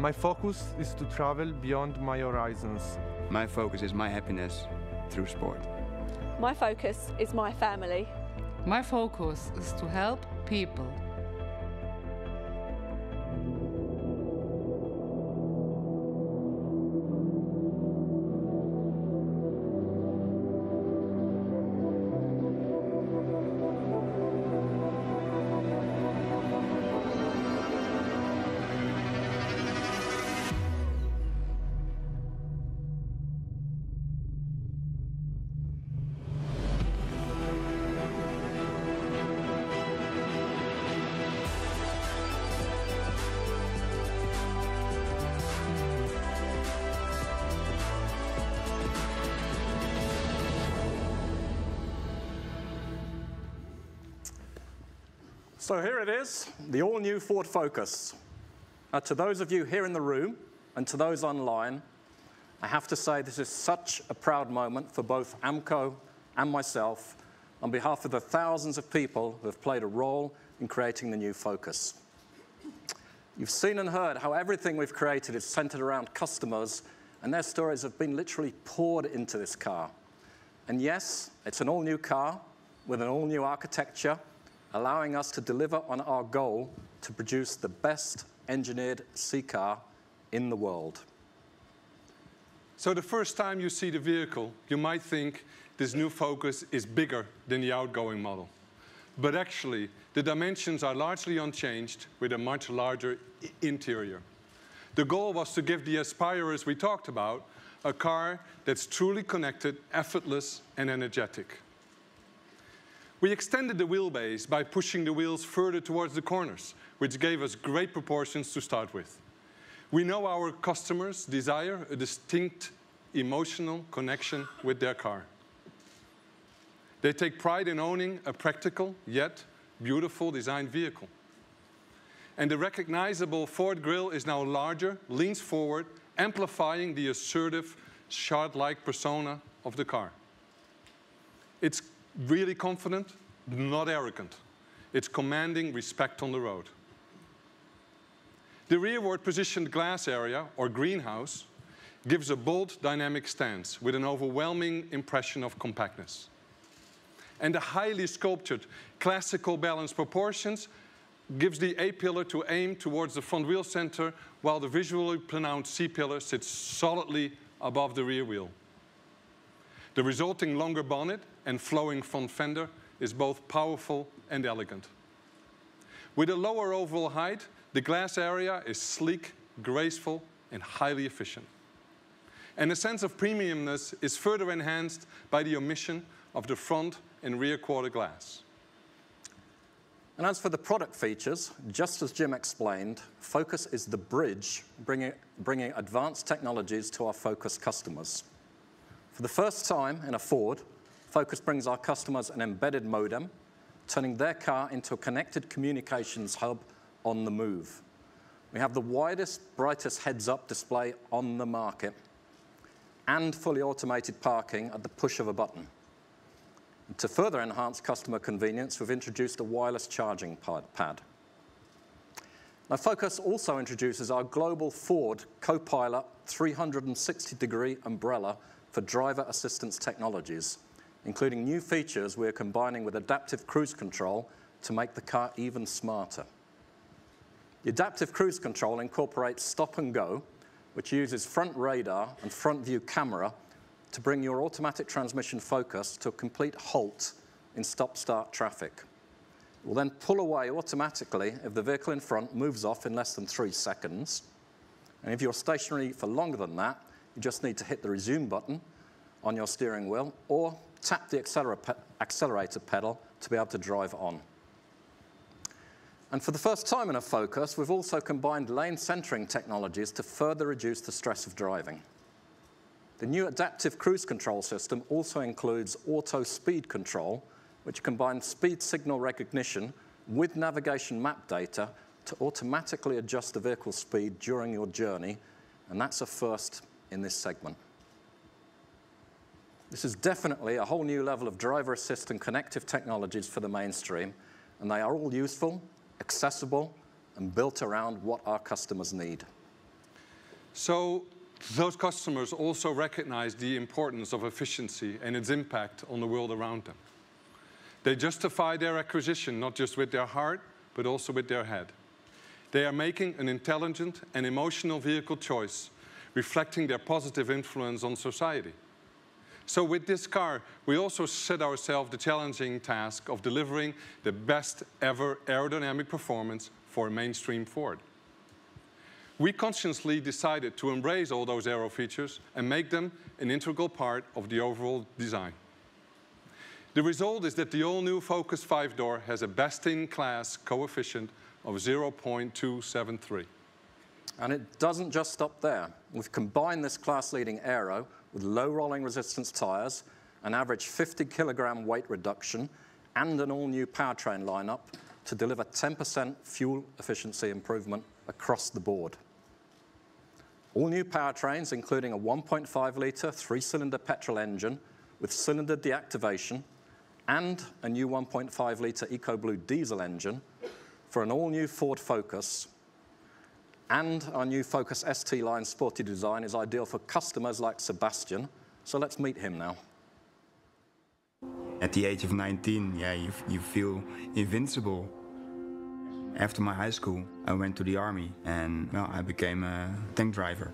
My focus is to travel beyond my horizons. My focus is my happiness through sport. My focus is my family. My focus is to help people. So here it is, the all-new Ford Focus. To those of you here in the room and to those online, I have to say this is such a proud moment for both AMCO and myself on behalf of the thousands of people who have played a role in creating the new Focus. You've seen and heard how everything we've created is centered around customers, and their stories have been literally poured into this car. And yes, it's an all-new car with an all-new architecture, allowing us to deliver on our goal to produce the best engineered C-car in the world. So the first time you see the vehicle, you might think this new Focus is bigger than the outgoing model. But actually, the dimensions are largely unchanged with a much larger interior. The goal was to give the aspirers we talked about a car that's truly connected, effortless, and energetic. We extended the wheelbase by pushing the wheels further towards the corners, which gave us great proportions to start with. We know our customers desire a distinct emotional connection with their car. They take pride in owning a practical, yet beautiful designed vehicle. And the recognizable Ford grille is now larger, leans forward, amplifying the assertive, shard-like persona of the car. It's really confident, not arrogant. It's commanding respect on the road. The rearward positioned glass area, or greenhouse, gives a bold, dynamic stance with an overwhelming impression of compactness. And the highly sculptured, classical balanced proportions gives the A-pillar to aim towards the front wheel center, while the visually pronounced C-pillar sits solidly above the rear wheel. The resulting longer bonnet and flowing front fender is both powerful and elegant. With a lower overall height, the glass area is sleek, graceful, and highly efficient. And a sense of premiumness is further enhanced by the omission of the front and rear quarter glass. And as for the product features, just as Jim explained, Focus is the bridge bringing advanced technologies to our Focus customers. For the first time in a Ford, Focus brings our customers an embedded modem, turning their car into a connected communications hub on the move. We have the widest, brightest heads-up display on the market and fully automated parking at the push of a button. And to further enhance customer convenience, we've introduced a wireless charging pad. Now, Focus also introduces our global Ford Co-Pilot 360-degree umbrella for driver assistance technologies, including new features we're combining with adaptive cruise control to make the car even smarter. The adaptive cruise control incorporates stop and go, which uses front radar and front view camera to bring your automatic transmission Focus to a complete halt in stop-start traffic. It will then pull away automatically if the vehicle in front moves off in less than 3 seconds. And if you're stationary for longer than that, you just need to hit the resume button on your steering wheel or tap the accelerator pedal to be able to drive on. And for the first time in a Focus, we've also combined lane centering technologies to further reduce the stress of driving. The new adaptive cruise control system also includes auto speed control, which combines speed signal recognition with navigation map data to automatically adjust the vehicle's speed during your journey, and that's a first in this segment. This is definitely a whole new level of driver assist and connective technologies for the mainstream, and they are all useful, accessible, and built around what our customers need. So those customers also recognize the importance of efficiency and its impact on the world around them. They justify their acquisition not just with their heart, but also with their head. They are making an intelligent and emotional vehicle choice, reflecting their positive influence on society. So with this car, we also set ourselves the challenging task of delivering the best ever aerodynamic performance for a mainstream Ford. We consciously decided to embrace all those aero features and make them an integral part of the overall design. The result is that the all-new Focus 5-door has a best-in-class coefficient of 0.273. And it doesn't just stop there. We've combined this class-leading aero with low rolling resistance tyres, an average 50 kilogram weight reduction, and an all-new powertrain lineup to deliver 10% fuel efficiency improvement across the board. All new powertrains, including a 1.5-litre three-cylinder petrol engine with cylinder deactivation and a new 1.5-litre EcoBlue diesel engine for an all-new Ford Focus. And our new Focus ST line sporty design is ideal for customers like Sebastian. So let's meet him now. At the age of 19, you feel invincible. After my high school, I went to the army and I became a tank driver.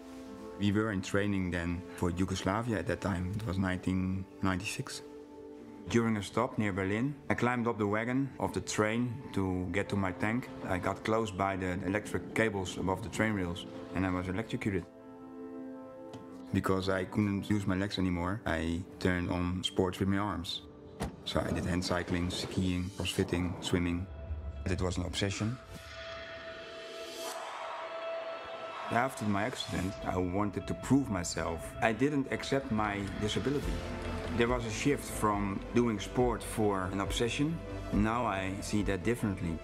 We were in training then for Yugoslavia at that time. It was 1996. During a stop near Berlin, I climbed up the wagon of the train to get to my tank. I got close by the electric cables above the train rails and I was electrocuted. Because I couldn't use my legs anymore, I turned on sports with my arms. So I did hand cycling, skiing, crossfitting, swimming. It was an obsession. After my accident, I wanted to prove myself. I didn't accept my disability. There was a shift from doing sport for an obsession. Now I see that differently.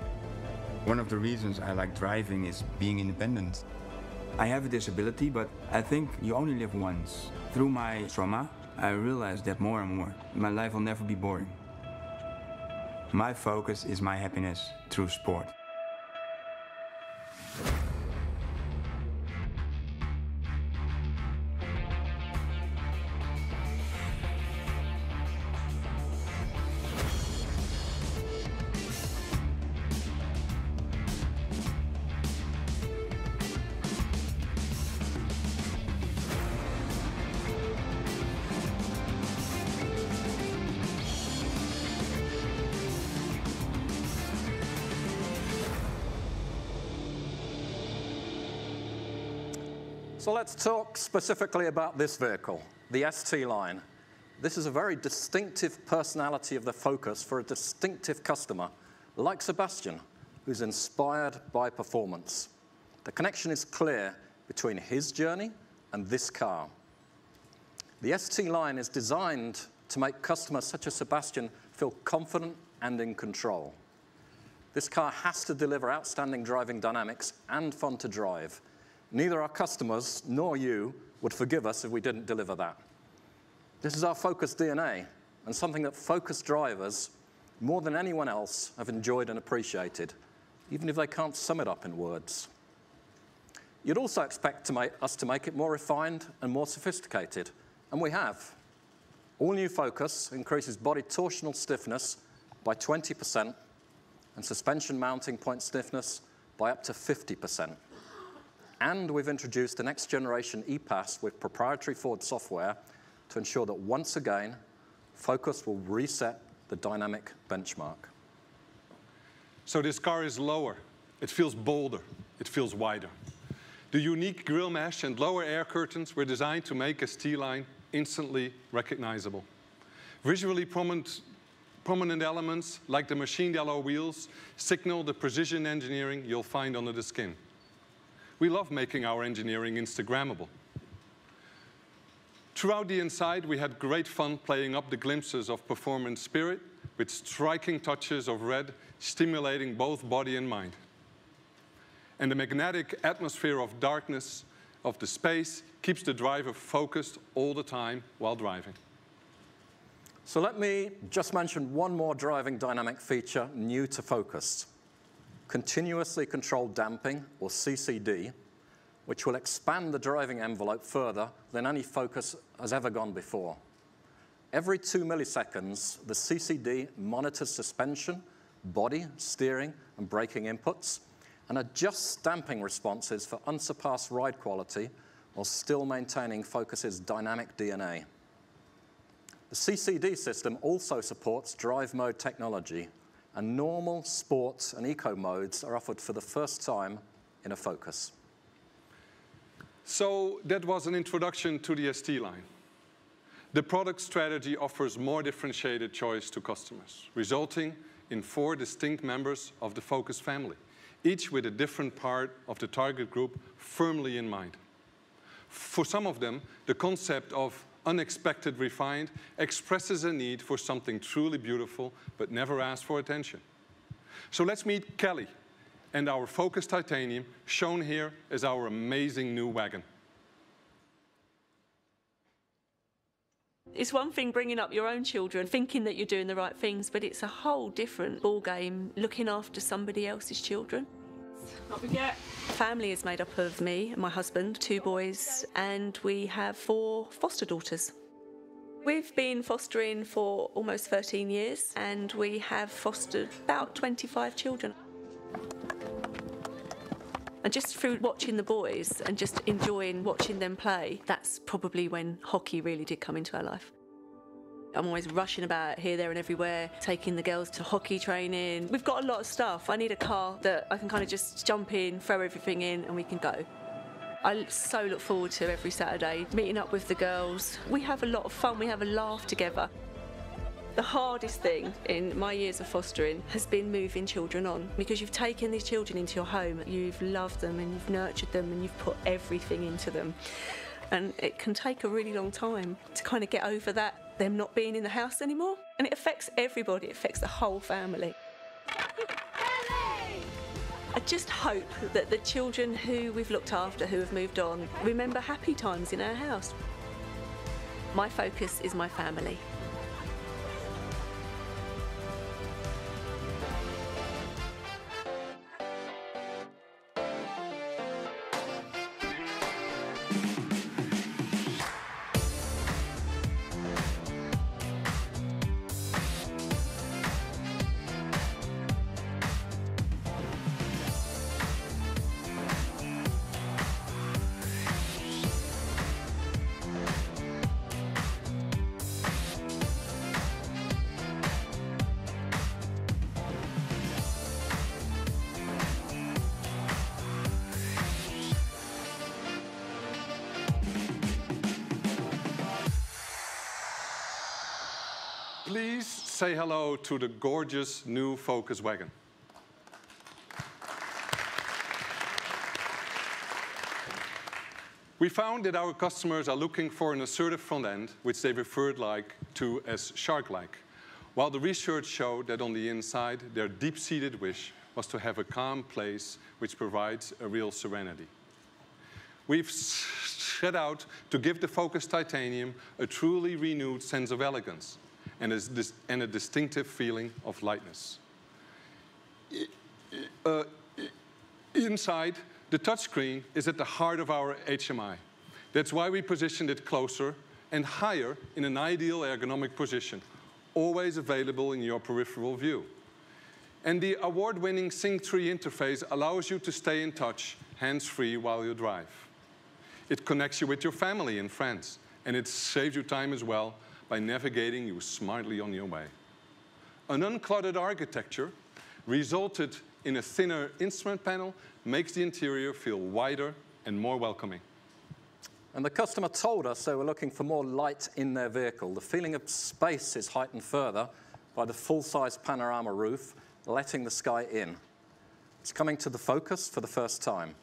One of the reasons I like driving is being independent. I have a disability, but I think you only live once. Through my trauma, I realized that more and more. My life will never be boring. My focus is my happiness through sport. So let's talk specifically about this vehicle, the ST line. This is a very distinctive personality of the Focus for a distinctive customer, like Sebastian, who's inspired by performance. The connection is clear between his journey and this car. The ST line is designed to make customers such as Sebastian feel confident and in control. This car has to deliver outstanding driving dynamics and fun to drive. Neither our customers nor you would forgive us if we didn't deliver that. This is our Focus DNA, and something that Focus drivers, more than anyone else, have enjoyed and appreciated, even if they can't sum it up in words. You'd also expect us to make it more refined and more sophisticated, and we have. All new Focus increases body torsional stiffness by 20% and suspension mounting point stiffness by up to 50%. And we've introduced the next generation ePass with proprietary Ford software to ensure that once again, Focus will reset the dynamic benchmark. So this car is lower, it feels bolder, it feels wider. The unique grille mesh and lower air curtains were designed to make a ST line instantly recognizable. Visually prominent elements like the machined alloy wheels signal the precision engineering you'll find under the skin. We love making our engineering Instagrammable. Throughout the inside, we had great fun playing up the glimpses of performance spirit with striking touches of red, stimulating both body and mind. And the magnetic atmosphere of darkness of the space keeps the driver focused all the time while driving. So let me just mention one more driving dynamic feature new to Focus. Continuously controlled damping, or CCD, which will expand the driving envelope further than any Focus has ever gone before. Every 2 milliseconds, the CCD monitors suspension, body, steering, and braking inputs, and adjusts stamping responses for unsurpassed ride quality while still maintaining Focus's dynamic DNA. The CCD system also supports drive mode technology, and normal, sports, and eco modes are offered for the first time in a Focus. So that was an introduction to the ST line. The product strategy offers more differentiated choice to customers, resulting in 4 distinct members of the Focus family, each with a different part of the target group firmly in mind. For some of them, the concept of unexpected refined expresses a need for something truly beautiful but never asked for attention. So let's meet Kelly and our Focus Titanium, shown here as our amazing new wagon. It's one thing bringing up your own children, thinking that you're doing the right things, but it's a whole different ballgame looking after somebody else's children. Not forget. Family is made up of me and my husband, 2 boys, and we have 4 foster daughters. We've been fostering for almost 13 years, and we have fostered about 25 children. And just through watching the boys and just enjoying watching them play, that's probably when hockey really did come into our life. I'm always rushing about here, there and everywhere, taking the girls to hockey training. We've got a lot of stuff. I need a car that I can kind of just jump in, throw everything in, and we can go. I so look forward to every Saturday, meeting up with the girls. We have a lot of fun, we have a laugh together. The hardest thing in my years of fostering has been moving children on, because you've taken these children into your home, you've loved them and you've nurtured them and you've put everything into them. And it can take a really long time to kind of get over that, them not being in the house anymore. And it affects everybody, it affects the whole family. I just hope that the children who we've looked after, who have moved on, remember happy times in our house. My focus is my family. Please say hello to the gorgeous new Focus wagon. We found that our customers are looking for an assertive front end, which they referred to as shark-like, while the research showed that on the inside, their deep-seated wish was to have a calm place which provides a real serenity. We've set out to give the Focus Titanium a truly renewed sense of elegance and a distinctive feeling of lightness. Inside, the touchscreen is at the heart of our HMI. That's why we positioned it closer and higher in an ideal ergonomic position, always available in your peripheral view. And the award-winning Sync 3 interface allows you to stay in touch, hands-free while you drive. It connects you with your family and friends, and it saves you time as well by navigating you smartly on your way. An uncluttered architecture resulted in a thinner instrument panel, makes the interior feel wider and more welcoming. And the customer told us they were looking for more light in their vehicle. The feeling of space is heightened further by the full-size panorama roof, letting the sky in. It's coming to the Focus for the first time.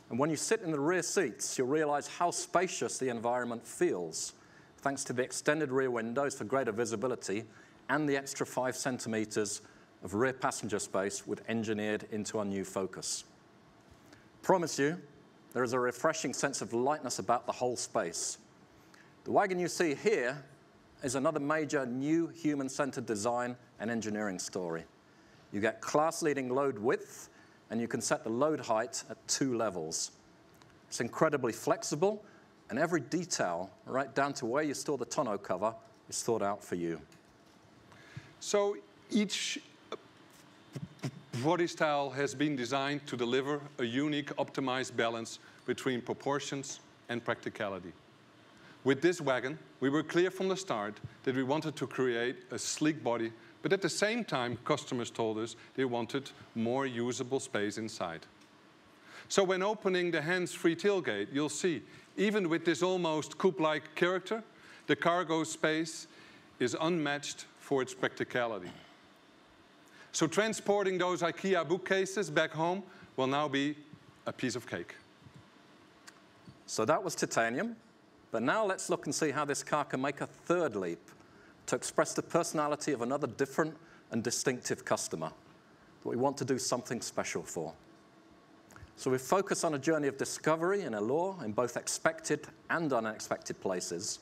And when you sit in the rear seats, you'll realize how spacious the environment feels, thanks to the extended rear windows for greater visibility and the extra 5 centimeters of rear passenger space we've engineered into our new Focus. Promise you, there is a refreshing sense of lightness about the whole space. The wagon you see here is another major new human-centered design and engineering story. You get class-leading load width, and you can set the load height at 2 levels. It's incredibly flexible, and every detail, right down to where you store the tonneau cover, is thought out for you. So each body style has been designed to deliver a unique, optimized balance between proportions and practicality. With this wagon, we were clear from the start that we wanted to create a sleek body, but at the same time, customers told us they wanted more usable space inside. So when opening the hands-free tailgate, you'll see, even with this almost coupe-like character, the cargo space is unmatched for its practicality. So transporting those IKEA bookcases back home will now be a piece of cake. So that was titanium, but now let's look and see how this car can make a third leap to express the personality of another different and distinctive customer that we want to do something special for. So we focus on a journey of discovery and allure in both expected and unexpected places.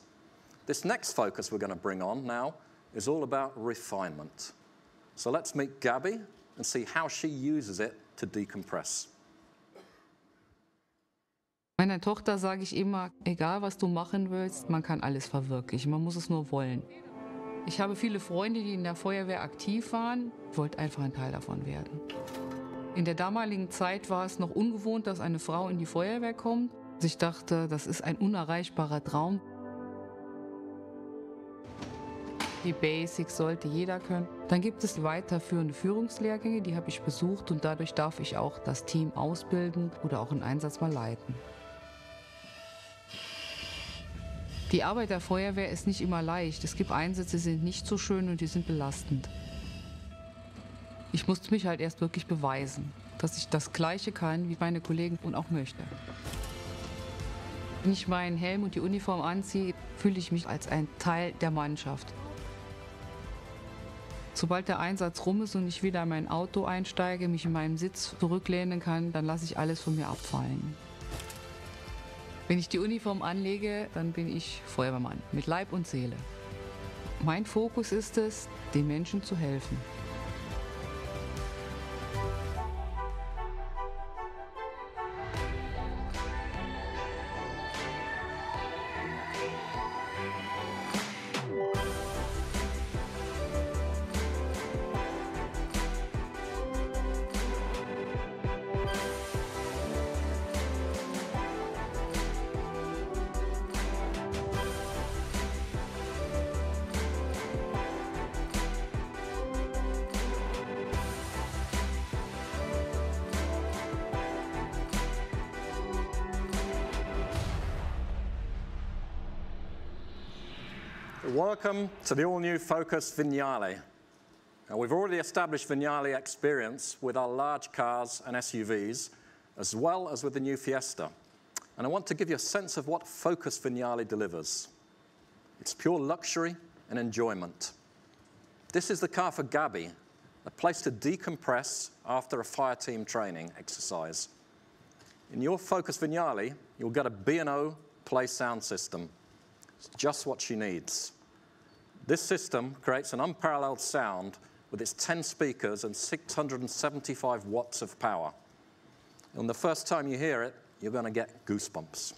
This next focus we're going to bring on now is all about refinement. So let's meet Gabby and see how she uses it to decompress. Meiner Tochter sage ich immer, egal was du machen willst, man kann alles verwirklichen, man muss es nur wollen. Ich habe viele Freunde, die in der Feuerwehr aktiv waren, wollte einfach ein Teil davon werden. In der damaligen Zeit war es noch ungewohnt, dass eine Frau in die Feuerwehr kommt. Ich dachte, das ist ein unerreichbarer Traum. Die Basics sollte jeder können. Dann gibt es weiterführende Führungslehrgänge, die habe ich besucht und dadurch darf ich auch das Team ausbilden oder auch einen Einsatz mal leiten. Die Arbeit der Feuerwehr ist nicht immer leicht. Es gibt Einsätze, die sind nicht so schön und die sind belastend. Ich musste mich halt erst wirklich beweisen, dass ich das Gleiche kann wie meine Kollegen und auch möchte. Wenn ich meinen Helm und die Uniform anziehe, fühle ich mich als ein Teil der Mannschaft. Sobald der Einsatz rum ist und ich wieder in mein Auto einsteige, mich in meinem Sitz zurücklehnen kann, dann lasse ich alles von mir abfallen. Wenn ich die Uniform anlege, dann bin ich Feuerwehrmann mit Leib und Seele. Mein Fokus ist es, den Menschen zu helfen. Welcome to the all-new Focus Vignale. Now, we've already established Vignale experience with our large cars and SUVs, as well as with the new Fiesta. And I want to give you a sense of what Focus Vignale delivers. It's pure luxury and enjoyment. This is the car for Gabby, a place to decompress after a fire team training exercise. In your Focus Vignale, you'll get a B&O Play sound system. It's just what she needs. This system creates an unparalleled sound with its 10 speakers and 675 watts of power. And the first time you hear it, you're going to get goosebumps.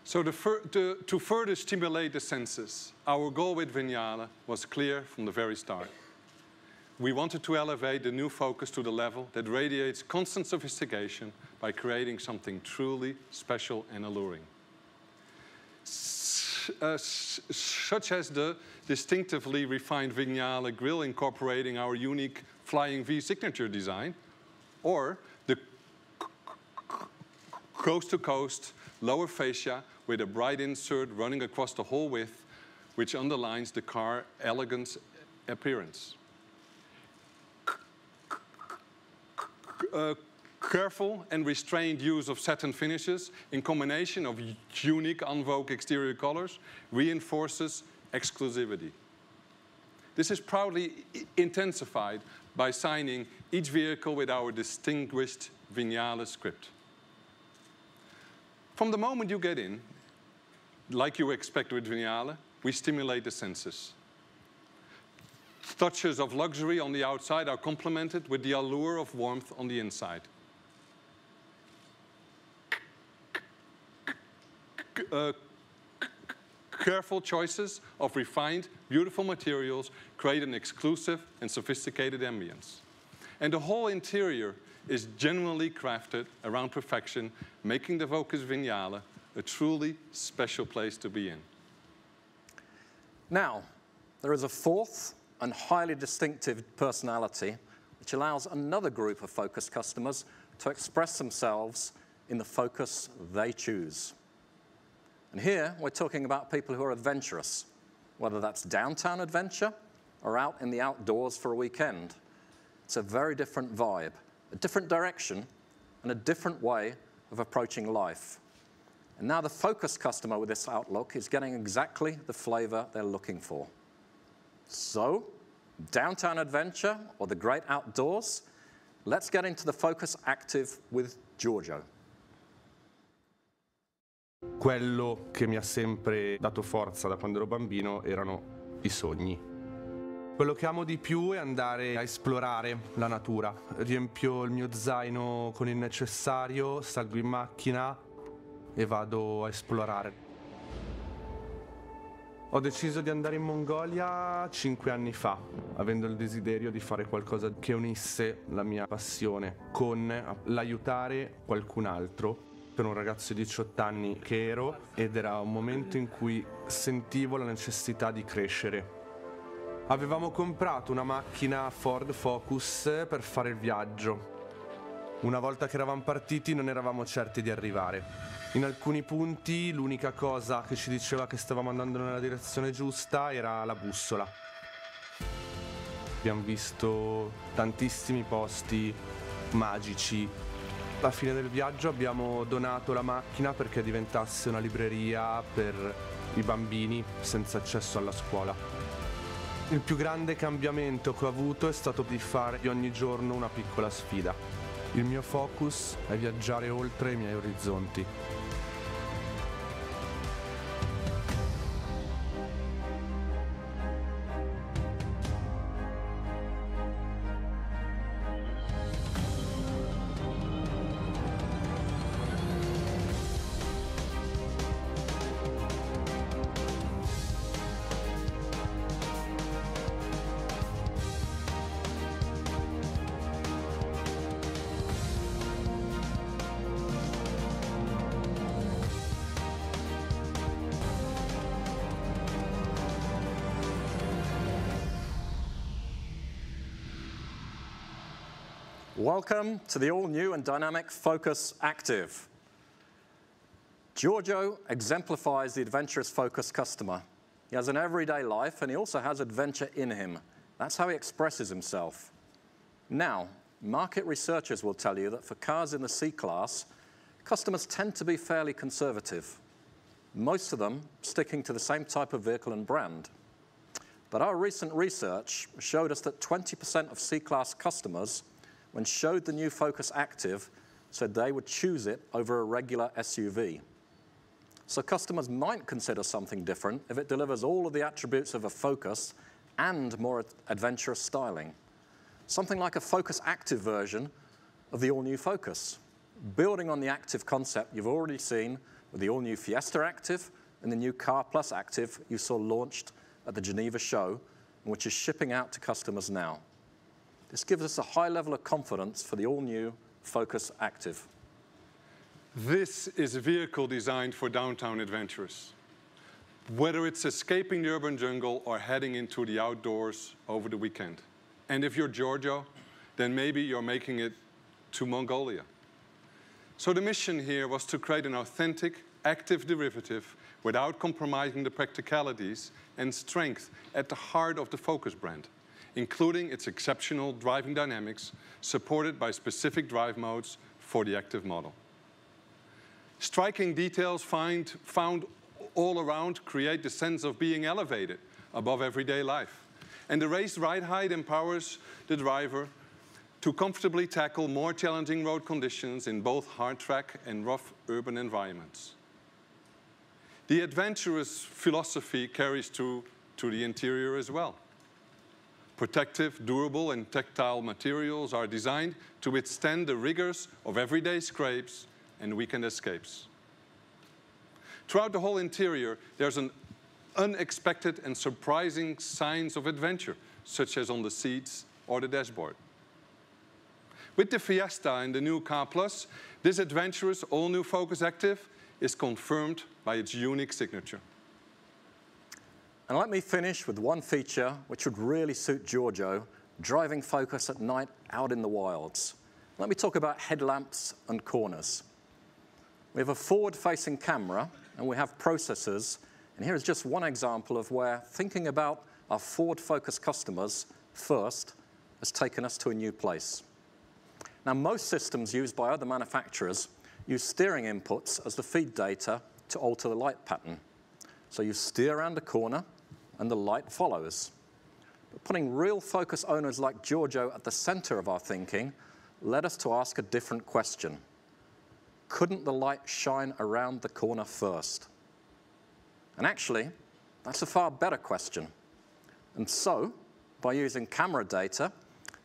So to further stimulate the senses, our goal with Vignale was clear from the very start. We wanted to elevate the new Focus to the level that radiates constant sophistication by creating something truly special and alluring. Such as the distinctively refined Vignale grille incorporating our unique Flying V signature design, or the coast-to-coast lower fascia with a bright insert running across the whole width, which underlines the car's elegant appearance. Careful and restrained use of satin finishes in combination of unique en vogue exterior colors reinforces exclusivity. This is proudly intensified by signing each vehicle with our distinguished Vignale script. From the moment you get in, like you expect with Vignale, we stimulate the senses. Touches of luxury on the outside are complemented with the allure of warmth on the inside. careful choices of refined, beautiful materials create an exclusive and sophisticated ambience. And the whole interior is genuinely crafted around perfection, making the Focus Vignale a truly special place to be in. Now, there is a fourth and highly distinctive personality which allows another group of Focus customers to express themselves in the Focus they choose. And here we're talking about people who are adventurous, whether that's downtown adventure or out in the outdoors for a weekend. It's a very different vibe, a different direction, and a different way of approaching life. And now the Focus customer with this outlook is getting exactly the flavor they're looking for. So, downtown adventure or the great outdoors? Let's get into the Focus Active with Giorgio. Quello che mi ha sempre dato forza da quando ero bambino erano i sogni. Quello che amo di più è andare a esplorare la natura. Riempio il mio zaino con il necessario, salgo in macchina e vado a esplorare. Ho deciso di andare in Mongolia 5 anni fa, avendo il desiderio di fare qualcosa che unisse la mia passione con l'aiutare qualcun altro. Per un ragazzo di 18 anni che ero, ed era un momento in cui sentivo la necessità di crescere. Avevamo comprato una macchina Ford Focus per fare il viaggio. Una volta che eravamo partiti non eravamo certi di arrivare. In alcuni punti l'unica cosa che ci diceva che stavamo andando nella direzione giusta era la bussola. Abbiamo visto tantissimi posti magici. Alla fine del viaggio abbiamo donato la macchina perché diventasse una libreria per i bambini senza accesso alla scuola. Il più grande cambiamento che ho avuto è stato di fare di ogni giorno una piccola sfida. Il mio focus è viaggiare oltre i miei orizzonti. Welcome to the all-new and dynamic Focus Active. Giorgio exemplifies the adventurous Focus customer. He has an everyday life and he also has adventure in him. That's how he expresses himself. Now, market researchers will tell you that for cars in the C-Class, customers tend to be fairly conservative, most of them sticking to the same type of vehicle and brand. But our recent research showed us that 20% of C-Class customers, when showed the new Focus Active, said they would choose it over a regular SUV. So customers might consider something different if it delivers all of the attributes of a Focus and more adventurous styling. Something like a Focus Active version of the all-new Focus, building on the Active concept you've already seen with the all-new Fiesta Active and the new Car Plus Active you saw launched at the Geneva show, which is shipping out to customers now. This gives us a high level of confidence for the all-new Focus Active. This is a vehicle designed for downtown adventurers. Whether it's escaping the urban jungle or heading into the outdoors over the weekend. And if you're Giorgio, then maybe you're making it to Mongolia. So the mission here was to create an authentic, active derivative without compromising the practicalities and strength at the heart of the Focus brand, including its exceptional driving dynamics, supported by specific drive modes for the Active model. Striking details found all around create the sense of being elevated above everyday life. And the raised ride height empowers the driver to comfortably tackle more challenging road conditions in both hard track and rough urban environments. The adventurous philosophy carries to the interior as well. Protective, durable, and tactile materials are designed to withstand the rigors of everyday scrapes and weekend escapes. Throughout the whole interior, there's an unexpected and surprising signs of adventure, such as on the seats or the dashboard. With the Fiesta and the new Car Plus, this adventurous all-new Focus Active is confirmed by its unique signature. And let me finish with one feature which would really suit Giorgio, driving Focus at night out in the wilds. Let me talk about headlamps and corners. We have a forward-facing camera and we have processors, and here is just one example of where thinking about our forward-focused customers first has taken us to a new place. Now, most systems used by other manufacturers use steering inputs as the feed data to alter the light pattern. So you steer around a corner and the light follows. But putting real Focus owners like Giorgio at the center of our thinking led us to ask a different question. Couldn't the light shine around the corner first? And actually, that's a far better question. And so, by using camera data,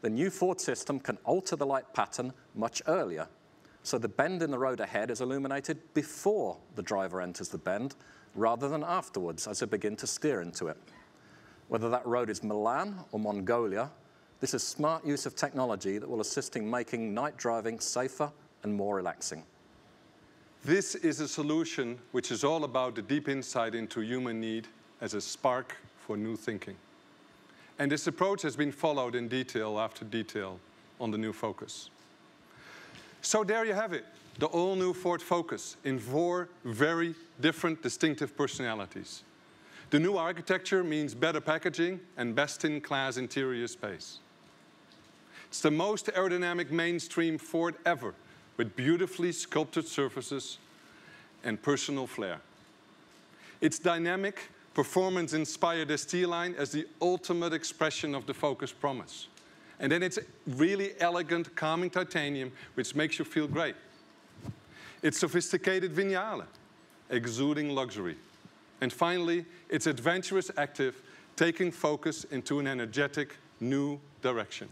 the new Ford system can alter the light pattern much earlier. So the bend in the road ahead is illuminated before the driver enters the bend, rather than afterwards as they begin to steer into it. Whether that road is Milan or Mongolia, this is smart use of technology that will assist in making night driving safer and more relaxing. This is a solution which is all about the deep insight into human need as a spark for new thinking. And this approach has been followed in detail after detail on the new Focus. So there you have it, the all-new Ford Focus in 4 very different distinctive personalities. The new architecture means better packaging and best-in-class interior space. It's the most aerodynamic mainstream Ford ever, with beautifully sculpted surfaces and personal flair. Its dynamic, performance-inspired ST line as the ultimate expression of the Focus promise. And then it's really elegant, calming titanium, which makes you feel great. It's sophisticated Vignale, exuding luxury. And finally, it's adventurous active, taking Focus into an energetic new direction.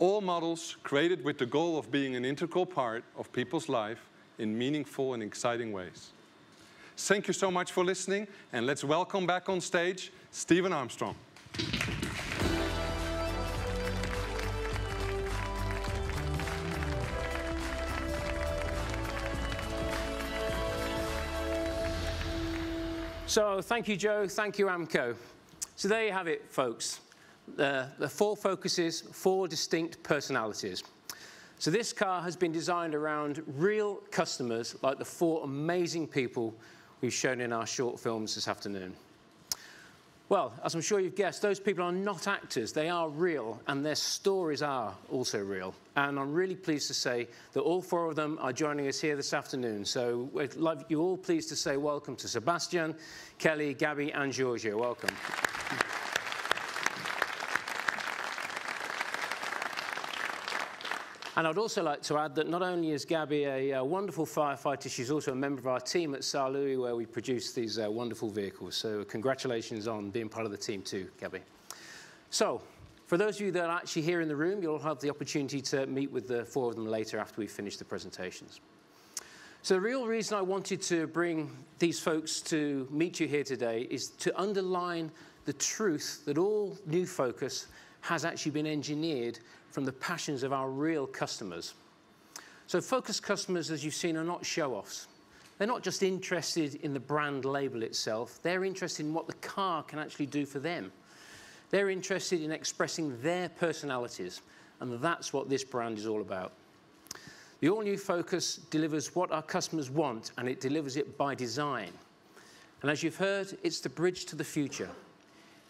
All models created with the goal of being an integral part of people's life in meaningful and exciting ways. Thank you so much for listening, and let's welcome back on stage Stephen Armstrong. So thank you, Joe. Thank you, Amco. So there you have it, folks. The 4 focuses, 4 distinct personalities. So this car has been designed around real customers like the 4 amazing people we've shown in our short films this afternoon. Well, as I'm sure you've guessed, those people are not actors. They are real, and their stories are also real. And I'm really pleased to say that all 4 of them are joining us here this afternoon. So we'd like you all pleased to say welcome to Sebastian, Kelly, Gabby, and Giorgio. Welcome. And I'd also like to add that not only is Gabby a wonderful firefighter, she's also a member of our team at Saint Louis, where we produce these wonderful vehicles. So congratulations on being part of the team too, Gabby. So for those of you that are actually here in the room, you'll have the opportunity to meet with the 4 of them later after we finish the presentations. So the real reason I wanted to bring these folks to meet you here today is to underline the truth that all new Focus has actually been engineered from the passions of our real customers. So Focus customers, as you've seen, are not show-offs. They're not just interested in the brand label itself. They're interested in what the car can actually do for them. They're interested in expressing their personalities, and that's what this brand is all about. The all-new Focus delivers what our customers want, and it delivers it by design. And as you've heard, it's the bridge to the future.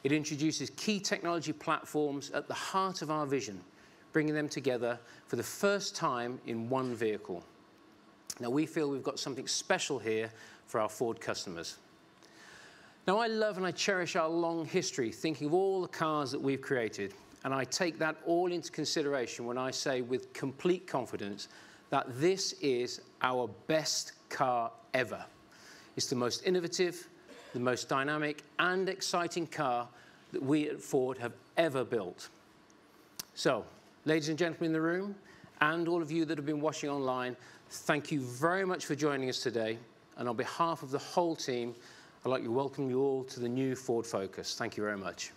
It introduces key technology platforms at the heart of our vision, bringing them together for the first time in one vehicle. Now, we feel we've got something special here for our Ford customers. Now, I love and I cherish our long history, thinking of all the cars that we've created, and I take that all into consideration when I say with complete confidence that this is our best car ever. It's the most innovative, the most dynamic and exciting car that we at Ford have ever built. So, ladies and gentlemen in the room, and all of you that have been watching online, thank you very much for joining us today. And on behalf of the whole team, I'd like to welcome you all to the new Ford Focus. Thank you very much.